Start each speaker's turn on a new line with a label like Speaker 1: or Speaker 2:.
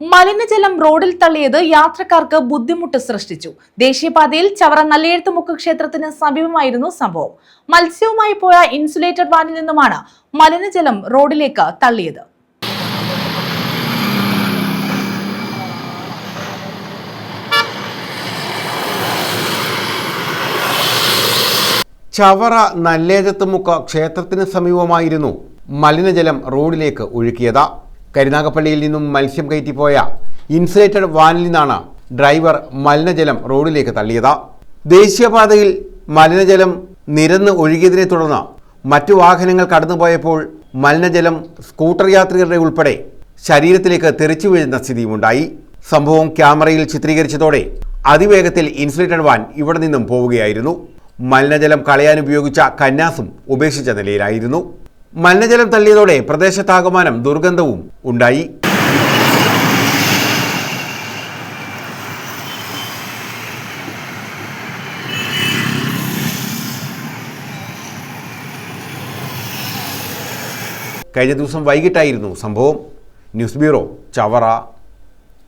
Speaker 1: മലിനജലം റോഡിൽ തള്ളിയത് യാത്രക്കാർക്ക് ബുദ്ധിമുട്ട് സൃഷ്ടിച്ചു. ദേശീയപാതയിൽ ചവറ നല്ലയെഴുത്തുമുക്ക് ക്ഷേത്രത്തിന് സമീപമായിരുന്നു സംഭവം. മത്സ്യവുമായി പോയ ഇൻസുലേറ്റഡ് വാനിൽ നിന്നുമാണ് മലിനജലം റോഡിലേക്ക് തള്ളിയത്.
Speaker 2: ചവറ നല്ലേഴത്തുമുക്ക് ക്ഷേത്രത്തിന് സമീപമായിരുന്നു മലിനജലം റോഡിലേക്ക് ഒഴുക്കിയത്. കരുനാഗപ്പള്ളിയിൽ നിന്നും മത്സ്യം കയറ്റിപ്പോയ ഇൻസുലേറ്റഡ് വാനിൽ നിന്നാണ് ഡ്രൈവർ മലിനജലം റോഡിലേക്ക് തള്ളിയത്. ദേശീയപാതയിൽ മലിനജലം നിരന്ന് ഒഴുകിയതിനെ തുടർന്ന് മറ്റു വാഹനങ്ങൾ കടന്നുപോയപ്പോൾ മലിനജലം സ്കൂട്ടർ യാത്രികരുടെ ഉൾപ്പെടെ ശരീരത്തിലേക്ക് തെറിച്ചു വീഴുന്ന സ്ഥിതിയുമുണ്ടായി. സംഭവം ക്യാമറയിൽ ചിത്രീകരിച്ചതോടെ അതിവേഗത്തിൽ ഇൻസുലേറ്റഡ് വാൻ ഇവിടെ നിന്നും പോവുകയായിരുന്നു. മലിനജലം കളയാൻ ഉപയോഗിച്ച കന്നാസും ഉപേക്ഷിച്ച നിലയിലായിരുന്നു. മലിനജലം തള്ളിയതോടെ പ്രദേശത്താകമാനം ദുർഗന്ധവും ഉണ്ടായി. കഴിഞ്ഞ ദിവസം വൈകിട്ടായിരുന്നു സംഭവം. News bureau, Chavara.